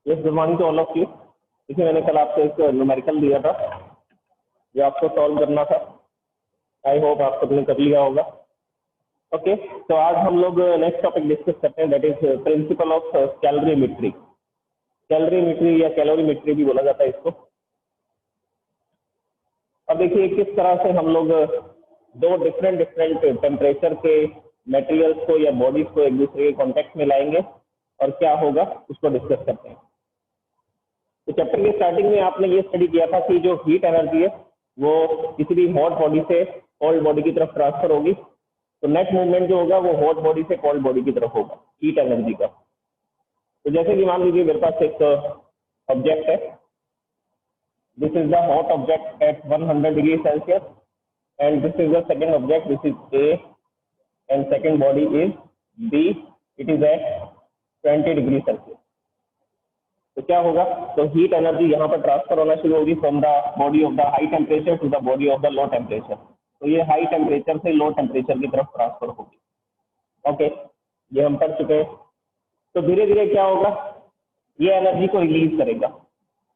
Yes, good morning to all of you. देखिए, मैंने कल आपको एक न्यूमेरिकल दिया था जो आपको सॉल्व करना था। आई होप आप सबने कर लिया होगा। ओके, तो आज हम लोग नेक्स्ट टॉपिक डिस्कस करते हैं, that is principal of calorimetry. Calorimetry या कैलोरीमेट्री भी बोला जाता है इसको। अब देखिए किस तरह से हम लोग दो डिफरेंट टेम्परेचर के मटेरियल्स को या बॉडीज को एक दूसरे के कॉन्टेक्ट में लाएंगे और क्या होगा उसको डिस्कस करते हैं। तो चैप्टर के स्टार्टिंग में आपने ये स्टडी किया था कि जो हीट एनर्जी है वो किसी भी हॉट बॉडी से कोल्ड बॉडी की तरफ ट्रांसफर होगी, तो नेट मूवमेंट जो होगा वो हॉट बॉडी से कोल्ड बॉडी की तरफ होगा हीट एनर्जी का। तो जैसे कि मान लीजिए मेरे पास एक ऑब्जेक्ट है, this is the hot object at 100 degree Celsius and this is the second object, this is A and second body is B, it is at 20 degree Celsius. तो क्या होगा, तो हीट एनर्जी यहाँ पर ट्रांसफर होना शुरू होगी from the body of the high temperature to the body of the low temperature. तो ये हाई टेम्परेचर से लो टेम्परेचर की तरफ ट्रांसफर होगी। ओके, ये हम पढ़ चुके हैं। तो धीरे धीरे क्या होगा, ये एनर्जी को रिलीज करेगा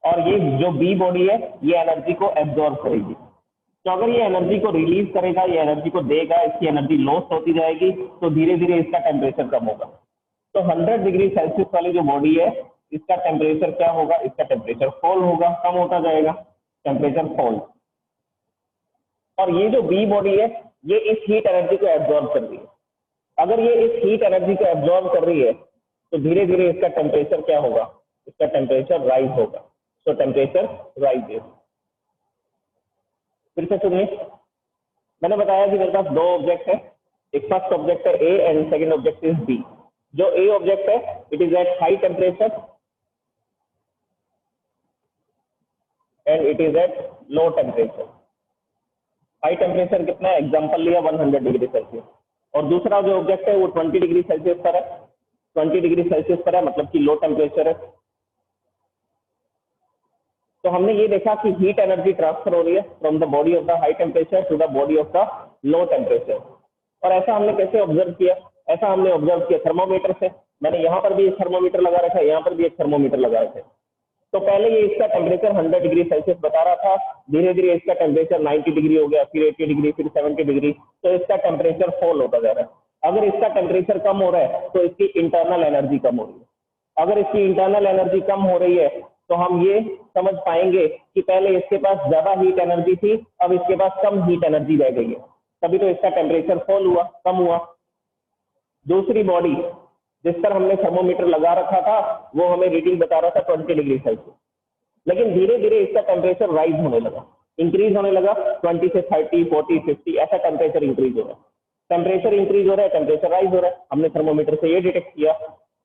और ये जो बी बॉडी है ये एनर्जी को एब्जॉर्ब करेगी। तो अगर ये एनर्जी को रिलीज करेगा, ये एनर्जी को देगा, इसकी एनर्जी लॉस होती जाएगी, तो धीरे धीरे इसका टेम्परेचर कम होगा। तो 100 डिग्री सेल्सियस वाली जो बॉडी है इसका टेम्परेचर क्या होगा, इसका टेम्परेचर फॉल होगा, कम होता जाएगा, टेम्परेचर फॉल। और ये जो बी बॉडी है ये इस हीट एनर्जी को एब्जॉर्ब कर रही है। अगर ये इस हीट एनर्जी को एब्जॉर्ब कर रही है तो धीरे धीरे इसका टेम्परेचर क्या होगा, इसका टेम्परेचर राइज होगा। सो टेम्परेचर राइजेस। फिर से सुनिए, मैंने बताया कि मेरे पास दो ऑब्जेक्ट है, एक फर्स्ट ऑब्जेक्ट है A and second object is B. जो ए ऑब्जेक्ट है it is at high temperature and it is at low temperature. High temperature कितना है, एग्जांपल लिया 100 डिग्री सेल्सियस, और दूसरा जो ऑब्जेक्ट है वो 20 डिग्री सेल्सियस पर है। 20 डिग्री सेल्सियस पर है मतलब कि लो टेम्परेचर है। तो हमने ये देखा कि हीट एनर्जी ट्रांसफर हो रही है from the body of the high temperature to the body of the low temperature. और ऐसा हमने कैसे ऑब्जर्व किया, ऐसा हमने ऑब्जर्व किया थर्मोमीटर से। मैंने यहाँ पर भी एक थर्मोमीटर लगा रखा है, यहाँ पर भी एक थर्मोमीटर लगा रखा है। तो पहले ये इसका टेम्परेचर 100 डिग्री सेल्सियस बता रहा था, धीरे धीरे इसका टेम्परेचर 90 डिग्री हो गया, फिर 80 डिग्री, फिर 70 डिग्री। तो इसका टेम्परेचर फॉल होता जा रहा है। अगर इसका टेम्परेचर कम हो रहा है तो इसकी इंटरनल एनर्जी कम हो रही है। अगर इसकी इंटरनल एनर्जी कम हो रही है तो हम ये समझ पाएंगे कि पहले इसके पास ज्यादा हीट एनर्जी थी, अब इसके पास कम हीट एनर्जी रह गई है, तभी तो इसका टेम्परेचर फॉल हुआ, कम हुआ। दूसरी बॉडी जिस पर हमने थर्मोमीटर लगा रखा था वो हमें रीडिंग बता रहा था 20 डिग्री सेल्सियस, लेकिन धीरे धीरे इसका टेम्परेचर राइज होने लगा, इंक्रीज होने लगा। 20 से 30, 40, 50 ऐसा टेम्परेचर इंक्रीज हो रहा है। टेम्परेचर इंक्रीज हो रहा है, टेम्परेचर राइज हो रहा है, हमने थर्मोमीटर से ये डिटेक्ट किया।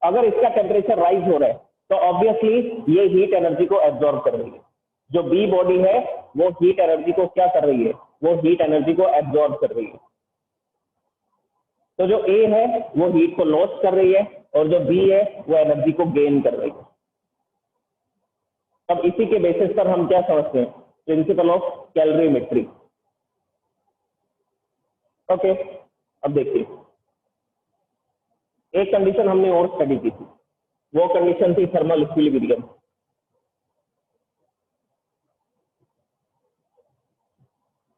अगर इसका टेम्परेचर राइज हो रहा है तो ऑब्वियसली ये हीट एनर्जी को एब्जॉर्ब कर रही है। जो बी बॉडी है वो हीट एनर्जी को क्या कर रही है, वो हीट एनर्जी को एब्जॉर्ब कर रही है। तो जो ए है वो हीट को लॉस कर रही है और जो बी है वो एनर्जी को गेन कर रही है। अब इसी के बेसिस पर हम क्या समझते हैं, प्रिंसिपल ऑफ कैलोरीमेट्री। ओके, अब देखिए एक कंडीशन हमने और स्टडी की थी, वो कंडीशन थी थर्मल इक्विलिब्रियम।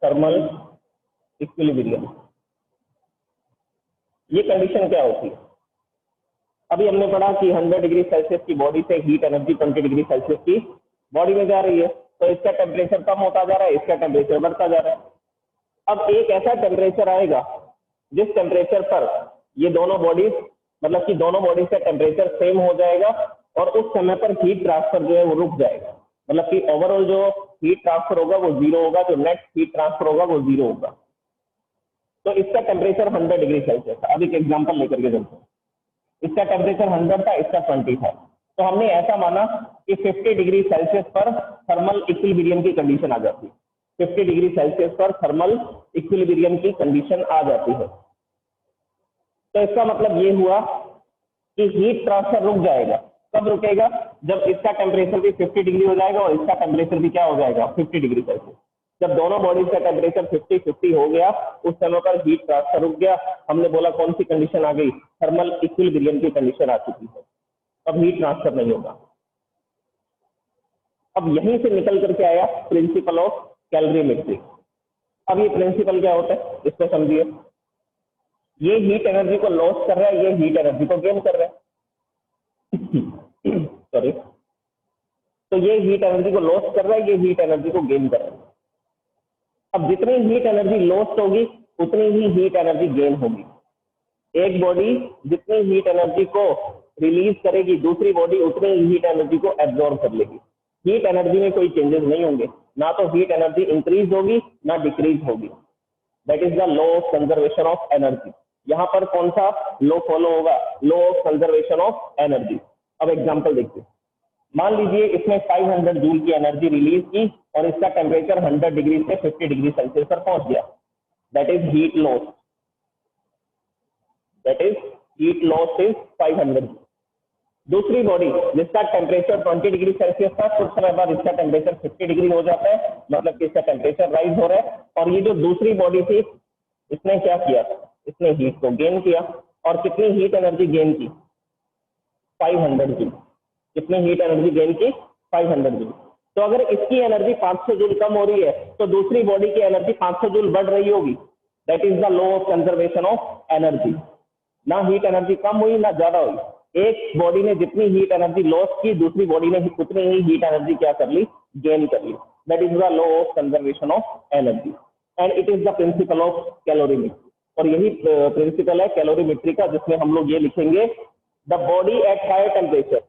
थर्मल इक्विलिब्रियम ये कंडीशन क्या होती है, अभी हमने पढ़ा कि 100 डिग्री सेल्सियस की बॉडी से हीट एनर्जी 20 डिग्री सेल्सियस की बॉडी में जा रही है, तो इसका टेम्परेचर कम होता जा रहा है, इसका टेम्परेचर बढ़ता जा रहा है। अब एक ऐसा टेम्परेचर आएगा जिस टेम्परेचर पर ये दोनों बॉडीज, मतलब कि दोनों बॉडीज का टेम्परेचर सेम हो जाएगा और उस समय पर हीट ट्रांसफर जो है वो रुक जाएगा। मतलब कि ओवरऑल जो हीट ट्रांसफर होगा वो जीरो होगा, जो नेट हीट ट्रांसफर होगा वो जीरो होगा। तो इसका टेम्परेचर 100 डिग्री सेल्सियस था। अब एक एग्जांपल लेकर के चलते हैं। इसका टेम्परेचर 100 था, इसका 20 था। तो हमने ऐसा माना कि 50 डिग्री सेल्सियस पर थर्मल इक्विलिब्रियम की कंडीशन आ जाती है। 50 डिग्री सेल्सियस पर थर्मल इक्विलिब्रियम की कंडीशन आ जाती है। तो इसका मतलब ये हुआ कि हीट ट्रांसफर रुक जाएगा। कब रुकेगा, जब इसका टेम्परेचर भी 50 डिग्री हो जाएगा और इसका टेम्परेचर भी क्या हो जाएगा, 50 डिग्री सेल्सियस। जब दोनों बॉडीज का टेम्परेचर 50-50 हो गया उस समय पर हीट ट्रांसफर रुक गया। हमने बोला कौन सी कंडीशन आ गई, थर्मल इक्विलिब्रियम की कंडीशन आ चुकी है, अब हीट ट्रांसफर नहीं होगा। अब यहीं से निकल करके आया प्रिंसिपल ऑफ कैलोरीमेट्री। अब ये प्रिंसिपल क्या होता है इसको समझिए। ये हीट एनर्जी को लॉस कर रहा है, ये हीट एनर्जी को गेन कर रहा है। सॉरी, तो ये हीट एनर्जी को लॉस कर रहा है, ये हीट एनर्जी को गेन कर रहा है। अब जितनी हीट एनर्जी लॉस्ट होगी उतनी ही हीट एनर्जी गेन होगी। एक बॉडी जितनी हीट एनर्जी को रिलीज करेगी, दूसरी बॉडी उतनी ही हीट एनर्जी को एब्जॉर्ब कर लेगी। हीट एनर्जी में कोई चेंजेस नहीं होंगे, ना तो हीट एनर्जी इंक्रीज होगी ना डिक्रीज होगी। That is the law of conservation of energy. यहाँ पर कौन सा लॉ फॉलो होगा? Law of conservation of energy. अब एग्जांपल देखते हैं। मान लीजिए इसने 500 जूल की एनर्जी रिलीज की और इसका टेम्परेचर 100 डिग्री से 50 डिग्री सेल्सियस पर पहुंच गया। That is heat loss. That is heat loss is 500 joule. दूसरी बॉडी जिसका टेम्परेचर 20 डिग्री सेल्सियस था, कुछ समय बाद इसका टेम्परेचर 50 डिग्री हो जाता है, मतलब कि इसका टेम्परेचर राइज हो रहा है। और ये जो दूसरी बॉडी थी इसने क्या किया? इसने हीट को गेन किया। और कितनी हीट एनर्जी गेन की? 500 जूल। कितनी हीट एनर्जी गेन की? 500 जूल। तो अगर इसकी एनर्जी 500 जूल कम हो रही है तो दूसरी बॉडी की एनर्जी 500 जूल बढ़ रही होगी। That is the law of conservation of energy. ना हीट एनर्जी कम हुई ना ज्यादा हुई। एक बॉडी ने जितनी हीट एनर्जी लॉस की, दूसरी बॉडी ने उतनी ही हीट एनर्जी क्या कर ली? गेन कर ली। That is the law of conservation of energy and it is the principle of calorimetry. और यही प्रिंसिपल है कैलोरीमेट्री का, जिसमें हम लोग ये लिखेंगे the body at higher temperature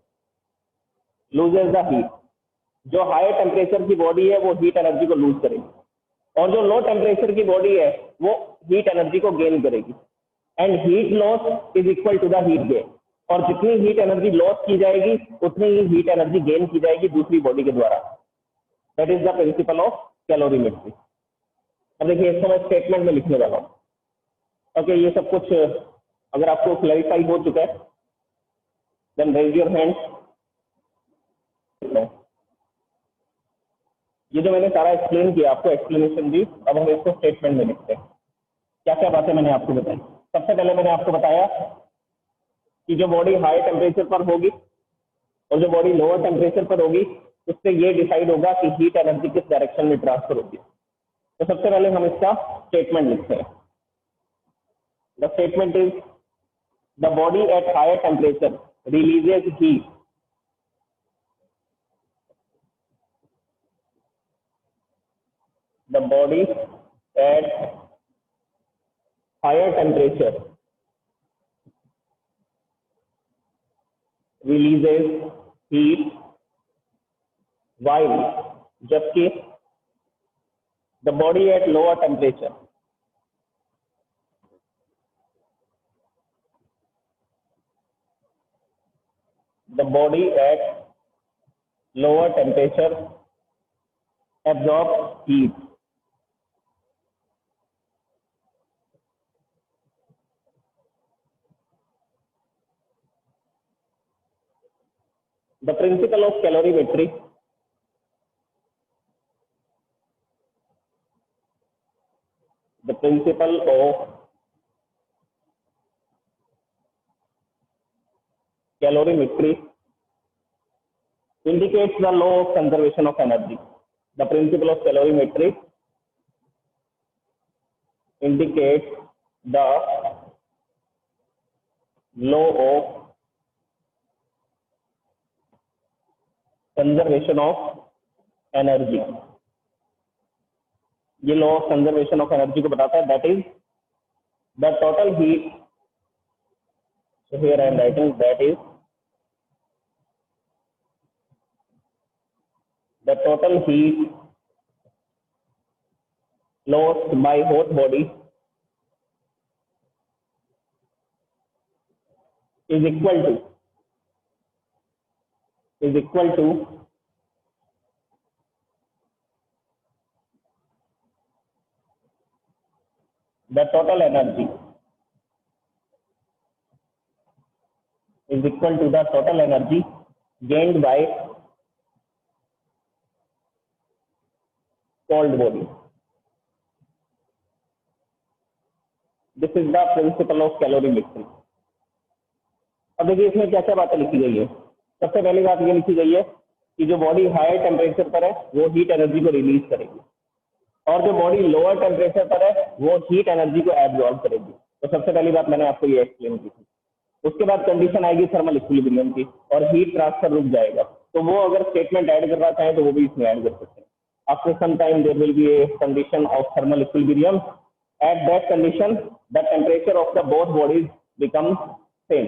loses the heat. जो हायर टेम्परेचर की बॉडी है वो हीट एनर्जी को लूज करेगी और जो लो टेम्परेचर की बॉडी है वो हीट एनर्जी को गेन करेगी। And heat loss is equal to the heat gain. और जितनी हीट एनर्जी लॉस की जाएगी उतनी ही हीट एनर्जी गेन की जाएगी दूसरी बॉडी के द्वारा। That is the principle of calorimetry. अब देखिए इसको मैं स्टेटमेंट में लिखने वाला हूँ। ओके, ये सब कुछ अगर आपको क्लैरिफाई हो चुका है देन रेज योर हैंड। ये जो मैंने सारा एक्सप्लेन किया, आपको एक्सप्लेनेशन दी, अब हम इसको स्टेटमेंट में लिखते हैं। क्या क्या बातें मैंने आपको बताई? सबसे पहले मैंने आपको बताया कि जो बॉडी हाई टेम्परेचर पर होगी और जो बॉडी लोअर टेम्परेचर पर होगी उससे ये डिसाइड होगा कि हीट एनर्जी किस डायरेक्शन में ट्रांसफर होगी। तो सबसे पहले हम इसका स्टेटमेंट लिखते हैं। The statement is the body at higher temperature releases heat the body at higher temperature releases heat while जबकि the body at lower temperature absorbs heat। The principle of calorimetry indicates the law of conservation of energy. The principle of calorimetry indicates the law of conservation of energy। ये law of conservation of energy को बताता है। That is the total heat, so here I am writing that is the total heat lost by hot body is equal to the total energy gained by cold body। This is the principle of calorimetry। अब देखिए इसमें क्या क्या बातें लिखी गई है। सबसे पहली बात ये लिखी गई है कि जो बॉडी हाई टेम्परेचर पर है वो हीट एनर्जी को रिलीज करेगी, और जो बॉडी लोअर टेम्परेचर पर है वो हीट एनर्जी को एब्जॉर्ब करेगी। तो सबसे पहली बात मैंने आपको ये एक्सप्लेन की थी। उसके बाद कंडीशन आएगी थर्मल इक्विलिब्रियम की, और हीट ट्रांसफर रुक जाएगा। तो वो अगर स्टेटमेंट ऐड करना चाहें तो वो भी इसमें ऐड कर सकते हैं। After some time there will be a condition of thermal equilibrium, at that condition the temperature of the both bodies become same.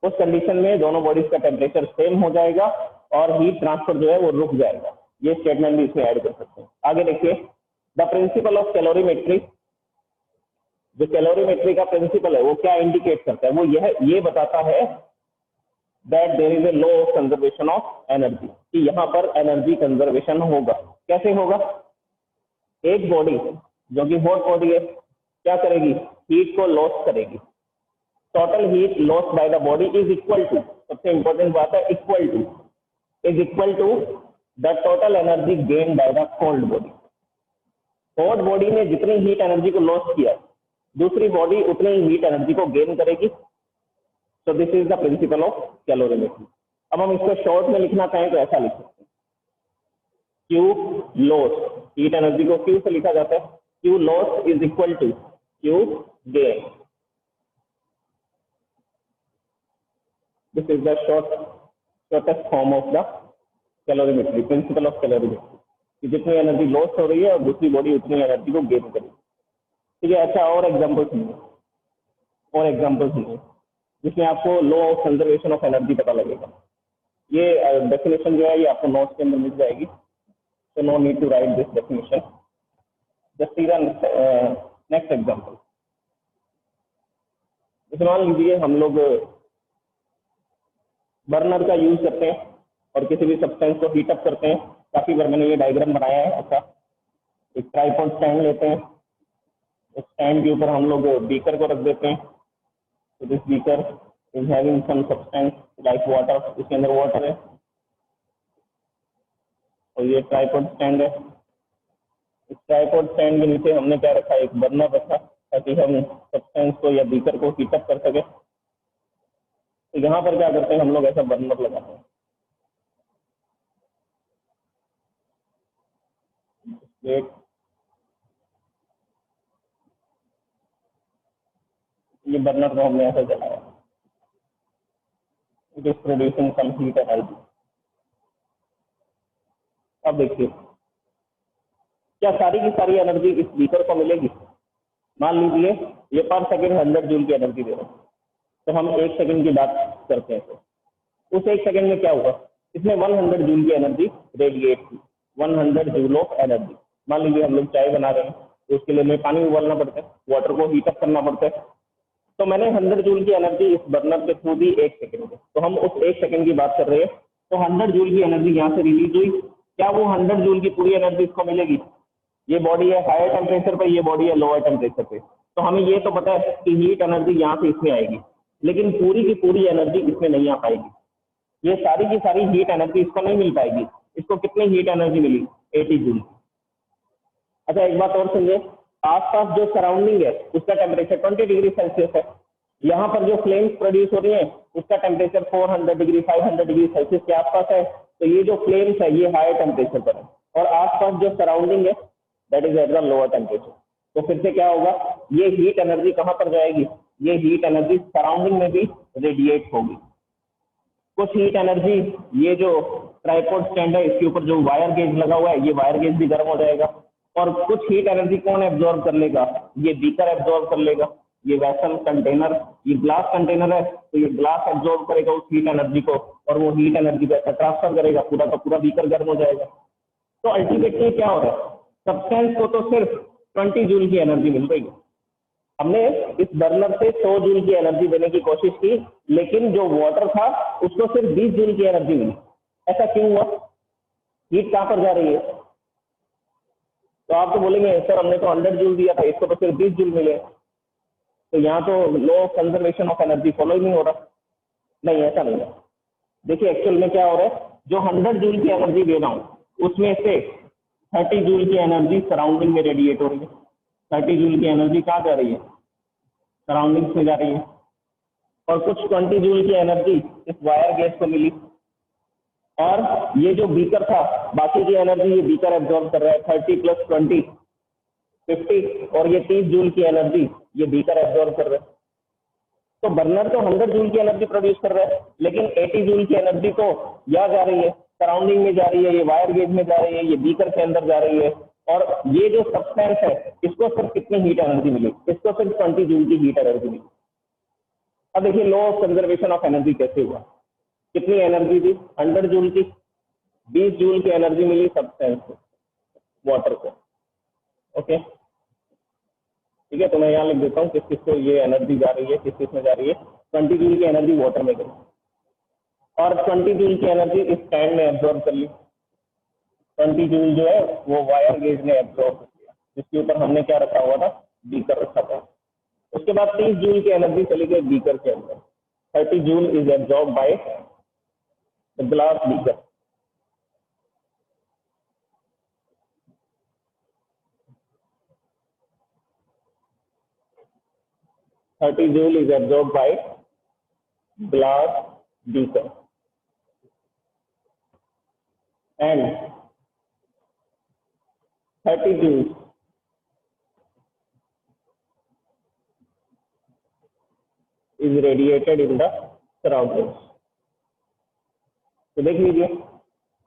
उस कंडीशन में दोनों बॉडीज का टेम्परेचर सेम हो जाएगा और हीट ट्रांसफर जो है वो रुक जाएगा। ये स्टेटमेंट भी इसमें ऐड कर सकते हैं। आगे देखिए, द प्रिंसिपल ऑफ कैलोरीमेट्री। जो कैलोरीमेट्री का प्रिंसिपल है वो क्या इंडिकेट करता है? वो ये बताता है that there is a law of conservation of energy, कि यहाँ पर एनर्जी कंजर्वेशन होगा। कैसे होगा? एक बॉडी जो कि हॉट बॉडी है क्या करेगी? हीट को लॉस करेगी। Total heat loss by the body is equal to, सबसे इंपॉर्टेंट बात है equal to, is equal to the total energy gain by the cold body. Hot body ने जितनी हीट एनर्जी को लॉस किया, दूसरी बॉडी उतनी ही हीट एनर्जी को गेन करेगी। So this is the principle of calorimetry. अब हम इसको शॉर्ट में लिखना चाहें तो ऐसा लिख सकते हैं, क्यू लॉस, हीट एनर्जी को क्यू से लिखा जाता है, Q loss is equal to Q gain. This is the shortest form of the calorimetry, principle of calorimetry, कि जितनी एनर्जी लॉस हो रही है और दूसरी बॉडी उतनी एनर्जी को गेन करेगी। ठीक है, अच्छा और एग्जांपल सुनिए, और एग्जांपल सुनिए जिसमें आपको law of conservation of energy पता लगेगा। ये डेफिनेशन जो है ये आपको नोट्स के अंदर मिल जाएगी, तो no need to write this definition, just see the next example. मान लीजिए हम लोग बर्नर का यूज करते हैं और किसी भी सब्सटेंस को हीट अप करते हैं। काफी बार मैंने ये डायग्राम बनाया है। अच्छा, एक ट्राइपॉड स्टैंड लेते हैं, उस स्टैंड के ऊपर हम लोग बीकर को रख देते हैं। तो this beaker is having some substance like water, इसके अंदर वाटर है, और ये ट्राइपॉड स्टैंड है। इस ट्राइपॉड स्टैंड के नीचे हमने क्या रखा? एक बर्नर रखा, ताकि हम सब्सटेंस को या बीकर को हीट अप कर सके। तो यहाँ पर क्या करते हैं हम लोग? ऐसा बर्नर लगाते हैं, प्लेट, ये बर्नर को हमने ऐसा जलाया, it is producing some heat energy. अब देखिए, क्या सारी की सारी एनर्जी इस बीकर को मिलेगी? मान लीजिए ये पर सेकंड 100 जूल की एनर्जी दे रहा है, तो हम 1 सेकंड की बात करते हैं। तो उस 1 सेकंड में क्या हुआ? इसमें 100 जूल की एनर्जी रेडिएट की, 100 जूल ऑफ एनर्जी। मान लीजिए हम लोग चाय बना रहे हैं, तो उसके लिए हमें पानी उबालना पड़ता है, वाटर को हीट अप करना पड़ता है। तो मैंने 100 जूल की एनर्जी इस बर्नर के थ्रू दी 1 सेकंड में, तो हम उस 1 सेकंड की बात कर रहे हैं। तो 100 जूल की एनर्जी यहाँ से रिलीज हुई। क्या वो 100 जूल की पूरी एनर्जी इसको मिलेगी? ये बॉडी है हायर टेम्परेचर पे, ये बॉडी है लोअर टेम्परेचर पे, तो हमें ये तो पता है कि हीट एनर्जी यहाँ से इसमें आएगी, लेकिन पूरी की पूरी एनर्जी इसमें नहीं आ पाएगी। ये सारी की सारी हीट एनर्जी इसको नहीं मिल पाएगी। इसको कितनी हीट एनर्जी मिली? 80 जूल। अच्छा, एक बात और समझे, आसपास जो सराउंडिंग है उसका टेम्परेचर 20 डिग्री सेल्सियस है। यहाँ पर जो फ्लेम्स प्रोड्यूस हो रही है उसका टेम्परेचर 400 डिग्री 500 डिग्री सेल्सियस के आसपास है। तो ये जो फ्लेम्स है ये हायर टेम्परेचर पर है, और आसपास जो सराउंडिंग है that is at the lower temperature. तो फिर से क्या होगा? ये हीट एनर्जी कहाँ पर जाएगी? ये हीट एनर्जी सराउंडिंग में भी रेडिएट होगी। कुछ हीट एनर्जी, ये जो ट्राइपॉड स्टैंड है इसके ऊपर जो वायर गेज लगा हुआ है, ये वायर गेज भी गर्म हो जाएगा। और कुछ हीट एनर्जी कौन एब्जॉर्ब कर लेगा? ये बीकर एब्जॉर्ब कर लेगा। ये वेसल कंटेनर, ये ग्लास कंटेनर है, तो ये ग्लास एब्जॉर्ब करेगा उस हीट एनर्जी को, और वो हीट एनर्जी को ट्रांसफर करेगा, पूरा का पूरा बीकर गर्म हो जाएगा। तो अल्टीमेटली क्या हो रहा है? सब्सटेंस को तो सिर्फ 20 जूल की एनर्जी मिल रही है। हमने इस बर्नर से 100 जूल की एनर्जी देने की कोशिश की, लेकिन जो वाटर था उसको सिर्फ 20 जूल की एनर्जी मिली। ऐसा क्यों हुआ? हीट कहाँ पर जा रही है? तो आप तो बोलेंगे सर हमने तो 100 जूल दिया था, इसको तो सिर्फ 20 जूल मिले, तो यहाँ तो law of conservation of energy follow ही नहीं हो रहा। नहीं, ऐसा नहीं है। देखिए एक्चुअल में क्या हो रहा है, जो 100 जूल की एनर्जी दे रहा हूँ उसमें से 30 जूल की एनर्जी सराउंडिंग में रेडिएट हो रही है। 30 जूल की एनर्जी कहाँ जा रही है? सराउंडिंग्स में जा रही है। और कुछ 20 जूल की एनर्जी इस वायर गैस को मिली, और ये जो बीकर था, बाकी की एनर्जी ये बीकर एब्जॉर्ब कर रहा है, 30 + 20 50, और ये 30 जूल की एनर्जी ये बीकर एब्जॉर्ब कर रहा है। तो बर्नर तो 100 जूल की एनर्जी प्रोड्यूस कर रहा है, लेकिन 80 जूल की एनर्जी तो यहाँ जा रही है, सराउंडिंग में जा रही है, ये वायर गेज में जा रही है, ये बीकर के अंदर जा रही है। और ये जो सब्सटेंस है इसको सिर्फ कितनी हीट एनर्जी मिली? इसको सिर्फ 20 जूल की हीट एनर्जी मिली। अब देखिए law of conservation of energy कैसे हुआ। कितनी एनर्जी थी? 100 जूल की। 20 जूल की एनर्जी मिली सब्सटेंस को, वाटर को। ओके, ठीक है, तो मैं यहाँ लिख देता हूँ किस किस को ये एनर्जी जा रही है, किस किस में जा रही है। 20 जूल की एनर्जी वाटर में गई, और 20 जूल की एनर्जी इस टैंक ने एब्जॉर्ब कर ली। 20 जूल जो है वो वायर गेज ने एब्जॉर्ब कर लिया, जिसके ऊपर हमने क्या रखा हुआ था? बीकर रखा था। उसके बाद 30 जूल की एनर्जी चली गई बीकर के अंदर। 30 joule is absorb by the glass beaker. Joule is absorbed by glass beaker, and 30 joules is radiated in the surroundings। तो देख लीजिए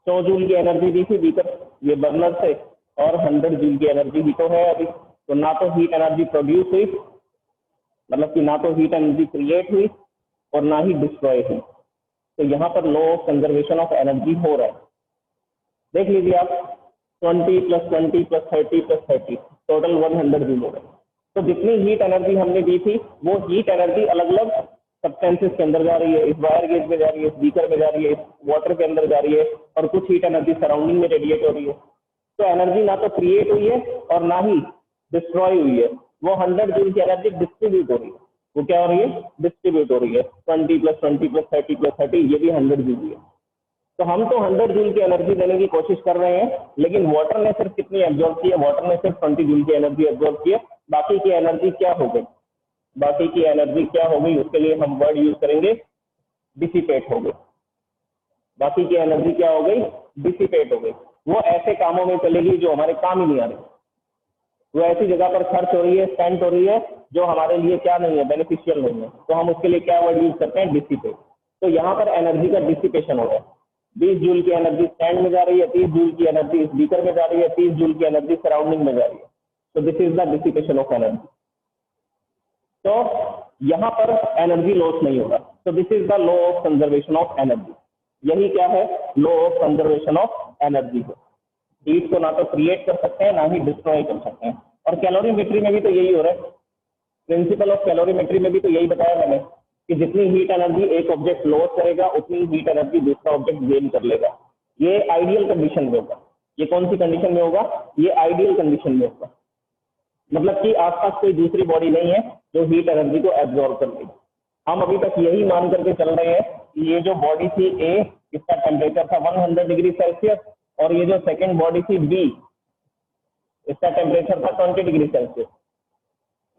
100 जूल की एनर्जी दी थी बीकर ये बर्नर से, और 100 जूल की एनर्जी ही तो है अभी। तो ना तो हीट एनर्जी प्रोड्यूस हुई, मतलब कि ना तो हीट एनर्जी क्रिएट हुई और ना ही डिस्ट्रॉय हुई। तो यहाँ पर law of conservation of energy हो रहा है। देख लीजिए आप, 20 + 20 + 30 + 30 टोटल 100 जूल हो गए। तो जितनी हीट एनर्जी हमने दी थी वो हीट एनर्जी अलग अलग सब्सटेंसेस के अंदर जा रही है, इस वायर गेज में जा रही है, इस बीकर में जा रही है, इस वाटर के अंदर जा रही है, और कुछ हीट एनर्जी सराउंडिंग में रेडिएट हो रही है। तो एनर्जी ना तो क्रिएट हुई है और ना ही डिस्ट्रॉय हुई है, वो 100 जूल की एनर्जी डिस्ट्रीब्यूट हो रही है। वो क्या हो रही है? डिस्ट्रीब्यूट हो रही है। 20 + 20 + 30 + 30 ये भी 100 जूल है। तो हम तो 100 जूल की एनर्जी देने की कोशिश कर रहे हैं, लेकिन वाटर ने सिर्फ कितनी एब्जॉर्ब की है? वाटर ने सिर्फ 20 जूल की एनर्जी एब्जॉर्ब की है। बाकी की एनर्जी क्या हो गई? बाकी की एनर्जी क्या हो गई? उसके लिए हम वर्ड यूज करेंगे डिसिपेट हो गई। बाकी की एनर्जी क्या हो गई? डिसिपेट हो गई। वो ऐसे कामों में चलेगी जो हमारे काम ही नहीं आ रही, वो ऐसी जगह पर खर्च हो रही है, स्पेंड हो रही है जो हमारे लिए क्या नहीं है? बेनिफिशियल नहीं है। तो हम उसके लिए क्या वर्ड यूज करते हैं? डिसिपेट। तो यहाँ पर एनर्जी का डिसिपेशन हो रहा है। 20 जूल की एनर्जी स्टैंड में जा रही है, 30 जूल की एनर्जी इस बीकर में जा रही है, 30 जूल की एनर्जी सराउंडिंग में जा रही है। तो this is the dissipation of energy. तो यहाँ पर एनर्जी लॉस नहीं होगा। तो this is the law of conservation of energy. यही क्या है? Law of conservation of energy है। हीट को ना तो क्रिएट कर सकते हैं ना ही डिस्ट्रॉय कर सकते हैं। और कैलोरीमेट्री में भी तो यही हो रहा है। प्रिंसिपल ऑफ कैलोरीमेट्री में भी तो यही बताया मैंने कि जितनी हीट एनर्जी एक ऑब्जेक्ट लॉस करेगा उतनी हीट एनर्जी दूसरा ऑब्जेक्ट गेन कर लेगा। ये आइडियल कंडीशन में होगा। ये कौन सी कंडीशन में होगा? ये आइडियल कंडीशन में होगा। मतलब कि आसपास कोई दूसरी बॉडी नहीं है जो हीट एनर्जी को एब्जॉर्ब कर लेगी। हम अभी तक यही मान करके चल रहे हैं कि ये जो बॉडी थी ए, इसका टेम्परेचर था 100 डिग्री सेल्सियस, और ये जो सेकेंड बॉडी थी बी, इसका टेम्परेचर था 20 डिग्री सेल्सियस।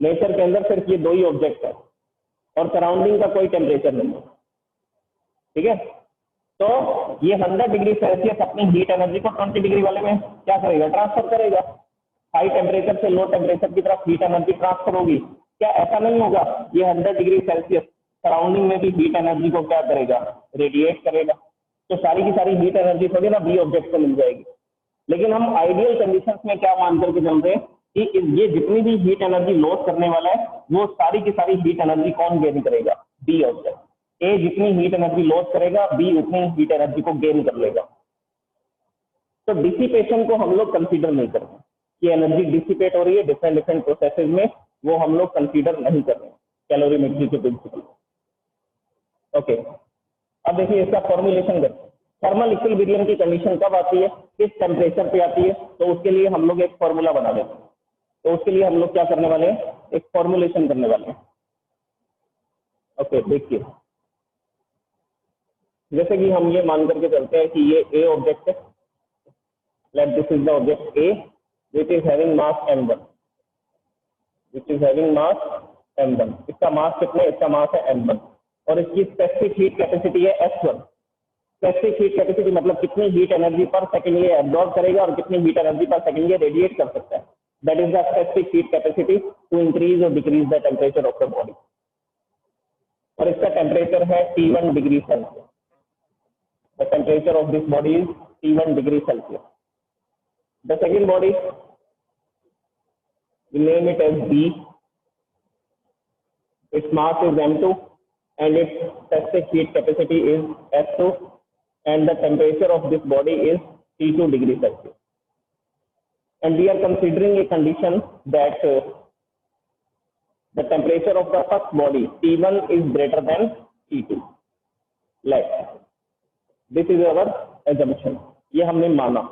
नेचर के अंदर सिर्फ ये दो ही ऑब्जेक्ट है और सराउंडिंग का कोई टेम्परेचर नहीं है। ठीक है, तो ये 100 डिग्री सेल्सियस अपनी हीट एनर्जी को 20 डिग्री वाले में क्या करेगा? ट्रांसफर करेगा। हाई टेम्परेचर से लो टेम्परेचर की तरफ हीट एनर्जी ट्रांसफर होगी। क्या ऐसा नहीं होगा? ये 100 डिग्री सेल्सियस सराउंडिंग में भी हीट एनर्जी को क्या करेगा? रेडिएट करेगा। तो सारी की सारी हीट एनर्जी थोड़ी ना बी ऑब्जेक्ट को मिल जाएगी। लेकिन हम आइडियल कंडीशंस में क्या मान करके चल रहे हैं कि ये जितनी भी हीट एनर्जी लॉस करने वाला है वो सारी की सारी हीट एनर्जी कौन गेन करेगा? B object. ए जितनी हीट एनर्जी लॉस करेगा, बी उतनी हीट एनर्जी को गेन कर लेगा। तो डिसिपेशन को हम लोग कंसीडर नहीं करते कि एनर्जी डिसिपेट हो रही है डिफरेंट डिफरेंट प्रोसेसेस में, वो हम लोग कंसीडर नहीं कर रहे हैं कैलोरीमेट्री के प्रिंसिपल। ओके, अब देखिए इसका फॉर्मुलेशन करते हैं। थर्मल इक्विलिब्रियम की कंडीशन कब आती है? किस टेम्परेचर पे आती है? तो उसके लिए हम लोग एक फॉर्मूला बना देते हैं। तो उसके लिए हम लोग क्या करने वाले हैं? एक फॉर्मुलेशन करने वाले हैं। ओके, देखिए जैसे कि हम ये मान करके चलते हैं कि ये ए ऑब्जेक्ट है। Let this is the object A which is having mass m1, which is having mass m1। इसका मास कितना है? इसका मास है m1, और इसकी स्पेसिफिक हीट कैपेसिटी है S1। स्पेसिफिक हीट कैपेसिटी मतलब कितनी हीट एनर्जी पर सेकंड ये एब्जॉर्ब करेगा और कितनी हीट एनर्जी पर सेकंड ये रेडिएट कर सकता है, that is the specific heat capacity to increase और decrease the temperature of the body. और इसका टेम्परेचर है T1 degree Celsius. The temperature of this body is T1 degree Celsius. The second body, we name it as B, its mass is M2 and its specific heat capacity is S2 and the temperature of this body is T2 degree Celsius. And we are considering a condition that the temperature of the first body T1 is greater than T2. Let this is our assumption. ये हमने माना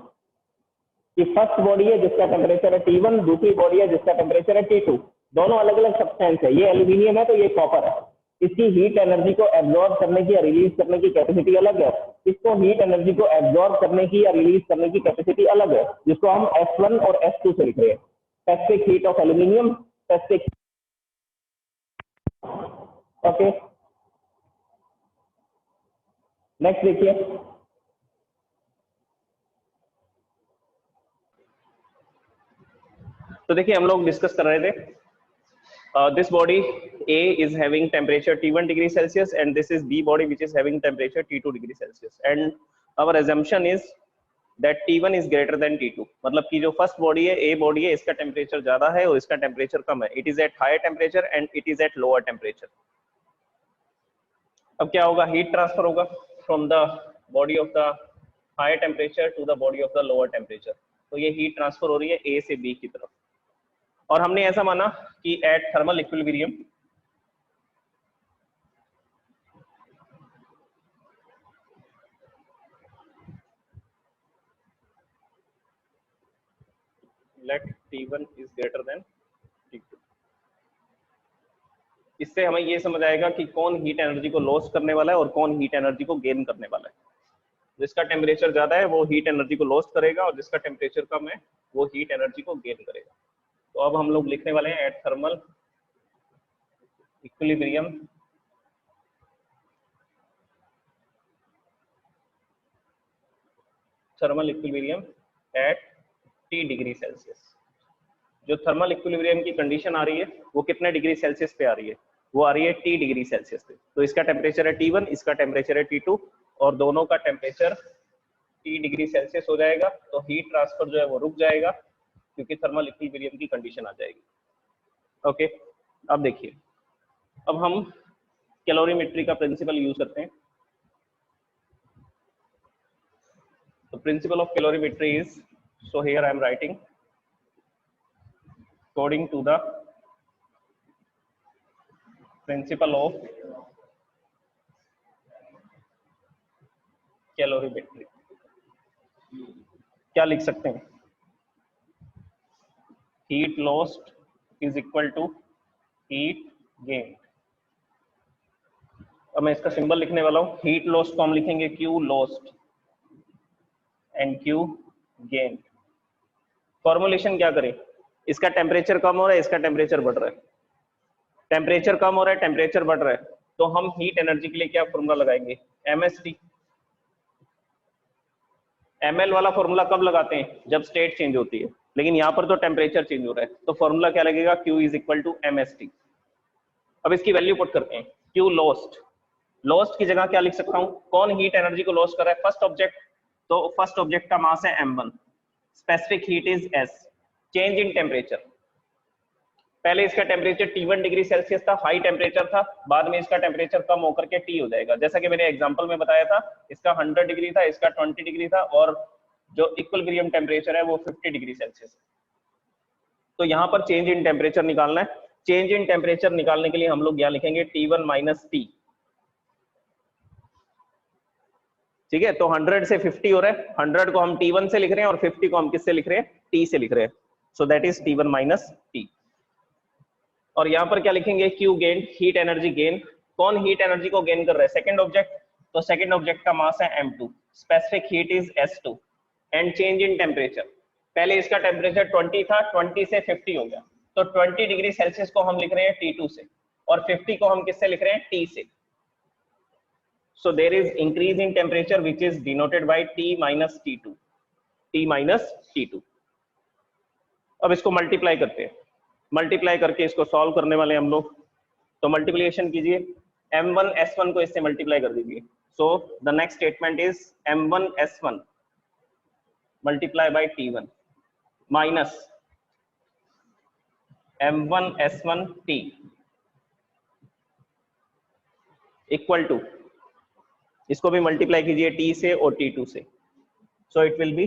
कि first body है जिसका temperature है T1, दूसरी body है जिसका टेम्परेचर है T2। दोनों अलग अलग सब्सटेंस है, ये एल्यूमिनियम है तो ये कॉपर है। इसकी हीट एनर्जी को एब्जॉर्ब करने की या रिलीज करने की कैपेसिटी अलग है, इसको हीट एनर्जी को एब्जॉर्ब करने की या रिलीज करने की कैपेसिटी अलग है, जिसको हम S1 और S2 से लिख रहे हैं। Specific heat of aluminium, specific. Okay, next देखिए। तो देखिए हम लोग डिस्कस कर रहे थे, this body A is having temperature T1 degree Celsius and this is B body which is having temperature T2 degree Celsius and our assumption is that T1 is greater than T2। मतलब कि जो first body है A body है, इसका temperature ज्यादा है और इसका टेम्परेचर कम है। It is at higher temperature and it is at lower temperature. अब क्या होगा, हीट ट्रांसफर होगा from the body of the higher temperature to the body of the lower temperature. तो ये हीट ट्रांसफर हो रही है A से B की तरफ। और हमने ऐसा माना कि at thermal equilibrium let T1 is greater than T2। इससे हमें ये समझ आएगा कि कौन हीट एनर्जी को लॉस करने वाला है और कौन हीट एनर्जी को गेन करने वाला है। जिसका टेम्परेचर ज्यादा है वो हीट एनर्जी को लॉस करेगा और जिसका टेम्परेचर कम है वो हीट एनर्जी को गेन करेगा। तो अब हम लोग लिखने वाले हैं at thermal equilibrium at T degree Celsius. जो थर्मल इक्विलिब्रियम की कंडीशन आ रही है वो कितने डिग्री सेल्सियस पे आ रही है, वो आ रही है T डिग्री सेल्सियस पे। तो इसका टेम्परेचर है T1, इसका टेम्परेचर है T2 और दोनों का टेम्परेचर T डिग्री सेल्सियस हो जाएगा। तो हीट ट्रांसफर जो है वो रुक जाएगा क्योंकि थर्मल इक्विलिब्रियम की कंडीशन आ जाएगी। ओके, अब देखिए, अब हम कैलोरीमेट्री का प्रिंसिपल यूज करते हैं। The principle of calorimetry is, so here I am writing according to the principle of calorimetry। क्या लिख सकते हैं, heat lost is equal to heat gained। अब मैं इसका सिंबल लिखने वाला हूं। हीट लॉस्ट को हम लिखेंगे Q lost and Q gain. Formulation क्या करें, इसका टेम्परेचर कम हो रहा है, इसका टेम्परेचर बढ़ रहा है, टेम्परेचर कम हो रहा है, टेम्परेचर बढ़ रहा है, तो हम हीट एनर्जी के लिए क्या फॉर्मूला लगाएंगे, MST। ML वाला फॉर्मूला कब लगाते हैं, जब स्टेट चेंज होती है, लेकिन यहाँ पर तो टेम्परेचर चेंज हो रहा है, तो फॉर्मूला क्या लगेगा, Q is equal to MST। अब इसकी वैल्यू पुट करते हैं। Q लॉस्ट, लॉस्ट की जगह क्या लिख सकता हूं, कौन हीट एनर्जी को लॉस कर रहा है, फर्स्ट ऑब्जेक्ट। तो फर्स्ट ऑब्जेक्ट का मास है M1, specific heat is S, change in temperature. पहले इसका टेम्परेचर T1 डिग्री सेल्सियस था, हाई टेम्परेचर था, बाद में इसका टेम्परेचर कम होकर के T हो जाएगा। जैसा कि मैंने एग्जांपल में बताया था, इसका 100 डिग्री था, इसका 20 डिग्री था और जो इक्विलिब्रियम टेम्परेचर है वो 50 डिग्री सेल्सियस है। तो यहाँ पर चेंज इन टेम्परेचर निकालना है। चेंज इन टेम्परेचर निकालने के लिए हम लोग यहाँ लिखेंगे T1 माइनस T। ठीक है, तो 100 से 50 हो रहा है, 100 को हम T1 से लिख रहे हैं और 50 को हम किससे लिख रहे हैं, T से लिख रहे हैं। So that is T1 minus T। और यहाँ पर क्या लिखेंगे, Q gain, heat energy gain. कौन हीट एनर्जी को गेन कर रहा है, सेकंड ऑब्जेक्ट। तो सेकंड ऑब्जेक्ट का मास है M2, specific heat is S2 and change in temperature. पहले इसका टेम्परेचर 20 था, 20 से 50 हो गया, तो 20 डिग्री सेल्सियस को हम लिख रहे हैं T2 से और 50 को हम किससे लिख रहे हैं, T से। So there is increase in temperature which is denoted by T minus T2. T minus T2. अब इसको मल्टीप्लाई करते हैं, मल्टीप्लाई करके इसको सॉल्व करने वाले हम लोग। तो मल्टीप्लिकेशन कीजिए, m1 s1 को इससे मल्टीप्लाई कर दीजिए। So the next statement is m1 s1 multiply by t1 minus m1 s1 t equal to, इसको भी मल्टीप्लाई कीजिए t से और t2 से। So it will be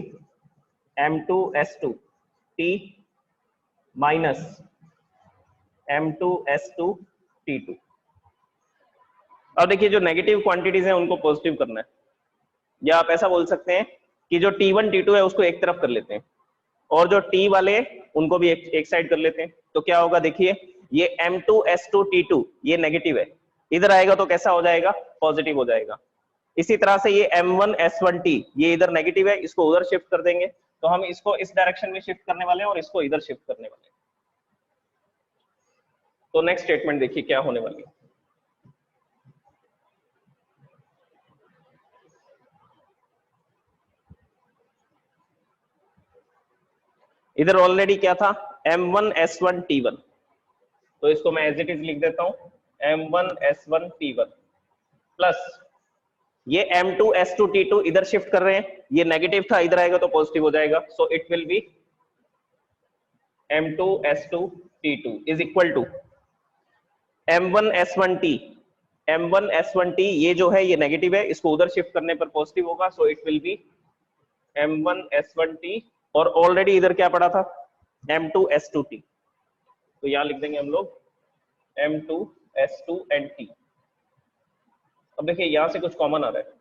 m2 s2 t minus m2 s2 t2। अब देखिए जो नेगेटिव क्वांटिटीज हैं उनको पॉजिटिव करना है, या आप ऐसा बोल सकते हैं कि जो t1 t2 है उसको एक तरफ कर लेते हैं और जो t वाले उनको भी एक साइड कर लेते हैं। तो क्या होगा, देखिए ये m2 s2 t2 ये नेगेटिव है, इधर आएगा तो कैसा हो जाएगा, पॉजिटिव हो जाएगा। इसी तरह से ये m1 s1 t ये इधर नेगेटिव है, इसको उधर शिफ्ट कर देंगे तो हम इसको इस डायरेक्शन में शिफ्ट करने वाले हैं और इसको इधर शिफ्ट करने वाले हैं। तो नेक्स्ट स्टेटमेंट देखिए क्या होने वाली है। इधर ऑलरेडी क्या था, m1 s1 t1, तो इसको मैं एज इट इज लिख देता हूं m1 s1 t1 प्लस ये m2 s2 t2 इधर शिफ्ट कर रहे हैं, ये नेगेटिव था इधर आएगा तो पॉजिटिव हो जाएगा। So it will be m2 s2 t2 is equal to m1 s1 t। m1 s1 t ये जो है ये नेगेटिव है, इसको उधर शिफ्ट करने पर पॉजिटिव होगा। सो it will B m1 s1 t और ऑलरेडी इधर क्या पड़ा था, m2 s2 t, तो यहां लिख देंगे हम लोग m2 s2 and t। अब देखिए यहां से कुछ कॉमन आ रहा है,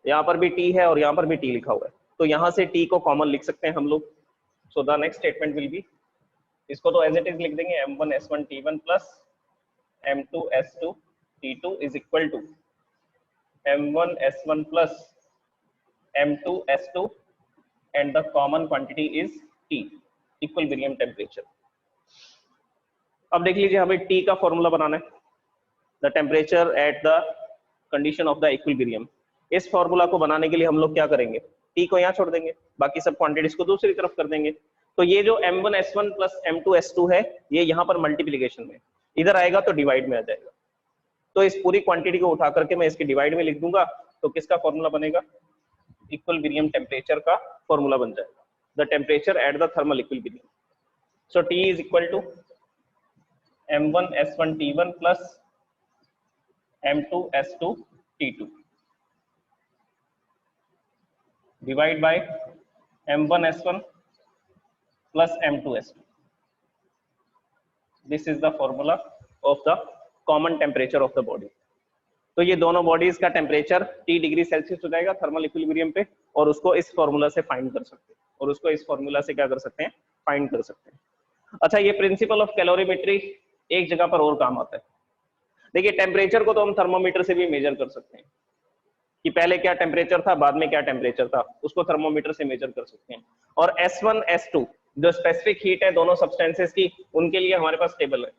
यहां पर भी t है और यहां पर भी t लिखा हुआ है, तो यहां से t को कॉमन लिख सकते हैं हम लोग। सो the next statement will be, इसको तो एज इट इज लिख देंगे m1 s1 t1 plus m2 s2 t2 is equal to m1 s1 plus m2 s2 and the common quantity is T, equilibrium temperature। अब देख लीजिए हमें T का formula बनाना है, the temperature at the condition of the equilibrium। इस formula को बनाने के लिए हम लोग क्या करेंगे, T को यहाँ छोड़ देंगे, बाकी सब क्वांटिटीज को दूसरी तरफ कर देंगे। तो ये जो m1 s1 plus m2 s2 है ये यहाँ पर मल्टीप्लीकेशन में, इधर आएगा तो डिवाइड में आ जाएगा। तो इस पूरी क्वांटिटी को उठा करके मैं इसके डिवाइड में लिख दूंगा, तो किसका फॉर्मूला बनेगा, इक्विलिब्रियम टेम्परेचर का फॉर्मूला बन जाएगा, the temperature at the thermal equilibrium. So T is equal to m1 s1 t1 plus m2 s2 t2 divide by m1 s1 plus m2 s2। This is the formula of the common temperature of the body. तो ये दोनों bodies का temperature T degree Celsius हो जाएगा thermal equilibrium पे, और उसको इस फॉर्मूला से फाइंड कर सकते हैं, और उसको इस फॉर्मूला से क्या कर सकते हैं, फाइंड कर सकते हैं। अच्छा, ये प्रिंसिपल ऑफ कैलोरीमेट्री एक जगह पर और काम आता है। देखिए टेम्परेचर को तो हम थर्मोमीटर से भी मेजर कर सकते हैं, कि पहले क्या टेम्परेचर था बाद में क्या टेम्परेचर था, उसको थर्मोमीटर से मेजर कर सकते हैं। और S1 S2 जो स्पेसिफिक हीट है दोनों सब्सटेंसेस की, उनके लिए हमारे पास टेबल है,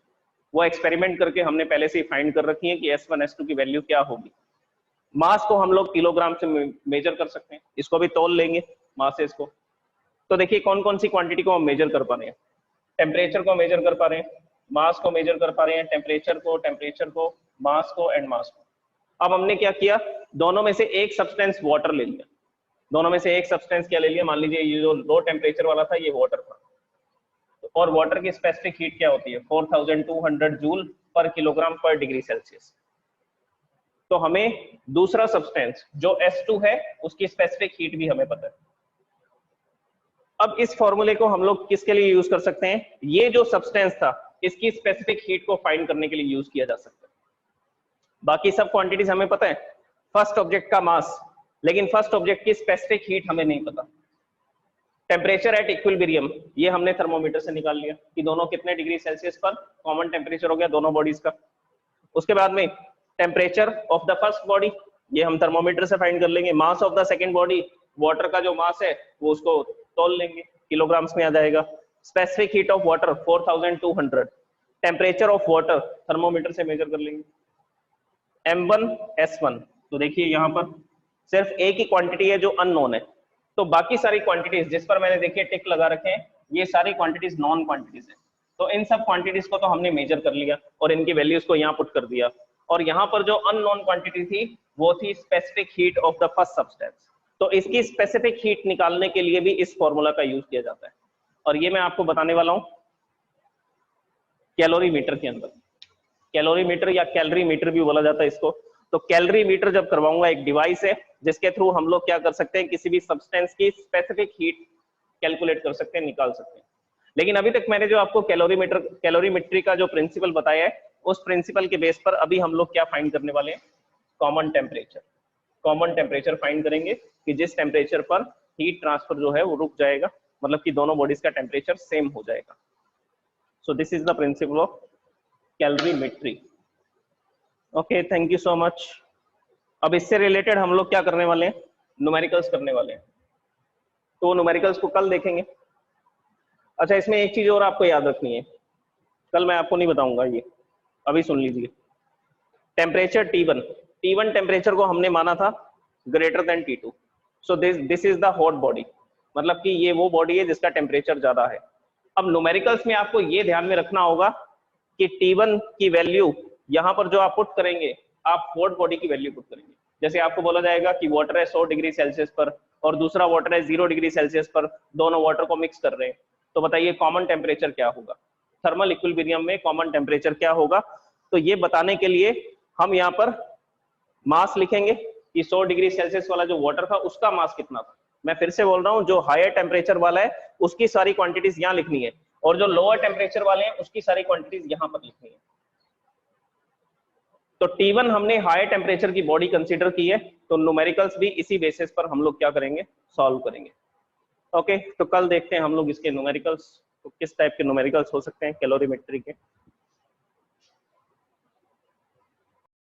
वो एक्सपेरिमेंट करके हमने पहले से ही फाइंड कर रखी है कि S1 S2 की वैल्यू क्या होगी। मास को हम लोग किलोग्राम से मेजर कर सकते हैं, इसको भी तौल लेंगे मासेस को। तो देखिए कौन कौन सी क्वांटिटी को हम मेजर कर पा रहे हैं, टेम्परेचर को मेजर कर पा रहे हैं, मास को मेजर कर पा रहे हैं, टेम्परेचर को, मास को एंड मास को। अब हमने क्या किया, दोनों में से एक सब्सटेंस वाटर ले लिया, दोनों में से एक सब्सटेंस क्या ले लिया, मान लीजिए ये जो लो टेम्परेचर वाला था ये वाटर था, और वाटर की स्पेसिफिक हीट क्या होती है 4200 जूल पर किलोग्राम पर डिग्री सेल्सियस। तो हमें दूसरा सब्सटेंस जो S2 है उसकी स्पेसिफिक हीट भी हमें पता है। अब इस फॉर्मूले को हम लोग किसके लिए यूज कर सकते हैं, ये जो सब्सटेंस था इसकी स्पेसिफिक हीट को फाइंड करने के लिए यूज किया जा सकता है। बाकी सब क्वांटिटीज हमें पता है, फर्स्ट ऑब्जेक्ट का मास, लेकिन फर्स्ट ऑब्जेक्ट की स्पेसिफिक हीट हमें नहीं पता। टेम्परेचर एट इक्विलिब्रियम ये हमने थर्मोमीटर से निकाल लिया कि दोनों कितने डिग्री सेल्सियस पर कॉमन टेम्परेचर हो गया दोनों बॉडीज का। उसके बाद में temperature of the first body ये हम थर्मोमीटर से फाइंड कर लेंगे। Mass of the second body, water का जो मास है वो उसको तौल लेंगे, किलोग्राम्स में आ जाएगा। Specific heat of water 4200, temperature of water thermometer से मेजर कर लेंगे। M1 S1 तो देखिए यहाँ पर सिर्फ एक ही क्वांटिटी है जो अननोन है, तो बाकी सारी क्वांटिटीज जिस पर मैंने देखिए टिक लगा रखे हैं ये सारी क्वांटिटीज नॉन क्वांटिटीज है। तो इन सब क्वांटिटीज को तो हमने मेजर कर लिया और इनकी वैल्यूज को यहाँ पुट कर दिया, और यहाँ पर जो अननोन क्वांटिटी थी वो थी specific heat of the first substance. तो इसकी स्पेसिफिक हीट निकालने के लिए भी इस फॉर्मूला का यूज किया जाता है, और ये मैं आपको बताने वाला हूँ कैलोरीमीटर के अंदर। कैलोरीमीटर या कैलोरी मीटर भी बोला जाता है इसको। तो कैलोरी मीटर जब करवाऊंगा, एक डिवाइस है जिसके थ्रू हम लोग क्या कर सकते हैं, किसी भी सब्सटेंस की स्पेसिफिक हीट कैलकुलेट कर सकते हैं, निकाल सकते हैं। लेकिन अभी तक मैंने जो आपको कैलोरीमेट्री का जो प्रिंसिपल बताया है, उस प्रिंसिपल के बेस पर अभी हम लोग क्या फाइंड करने वाले हैं, common temperature. Common temperature find करेंगे कि जिस टेम्परेचर पर हीट ट्रांसफर जो है वो रुक जाएगा, मतलब कि दोनों बॉडीज का टेम्परेचर सेम हो जाएगा। So this is the principle of calorimetry. Okay, thank you so much. अब इससे रिलेटेड हम लोग क्या करने वाले हैं, न्यूमेरिकल्स करने वाले हैं। तो न्यूमेरिकल्स को कल देखेंगे। अच्छा, इसमें एक चीज और आपको याद रखनी है, कल मैं आपको नहीं बताऊंगा, ये अभी सुन लीजिए। टेम्परेचर T1 टेम्परेचर को हमने माना था greater than T2। So this is the hot body, मतलब कि ये वो बॉडी है जिसका टेम्परेचर ज्यादा है। अब न्यूमेरिकल्स में आपको ये ध्यान में रखना होगा कि T1 की वैल्यू यहाँ पर जो आप पुट करेंगे, आप हॉट बॉडी की वैल्यू पुट करेंगे। जैसे आपको बोला जाएगा कि वाटर है 100 डिग्री सेल्सियस पर और दूसरा वाटर है 0 डिग्री सेल्सियस पर, दोनों वाटर को मिक्स कर रहे हैं, तो बताइए कॉमन टेम्परेचर क्या होगा, थर्मल इक्विलिब्रियम में कॉमन टेम्परेचर क्या होगा। तो ये बताने के लिए हम यहाँ पर मास लिखेंगे कि 100 डिग्री सेल्सियस वाला जो वाटर था उसका मास कितना था। मैं फिर से बोल रहा हूँ, जो हायर टेम्परेचर वाला है उसकी सारी क्वांटिटीज यहाँ लिखनी है, और जो लोअर टेम्परेचर वाले हैं उसकी सारी क्वांटिटीज यहाँ पर लिखनी है। तो T1 हमने हायर टेम्परेचर की बॉडी कंसीडर की है, तो न्यूमेरिकल्स भी इसी बेसिस पर हम लोग क्या करेंगे, सॉल्व करेंगे। ओके, तो कल देखते हैं हम लोग इसके न्यूमेरिकल्स, तो किस टाइप के न्यूमेरिकल्स हो सकते हैं कैलोरीमेट्री के।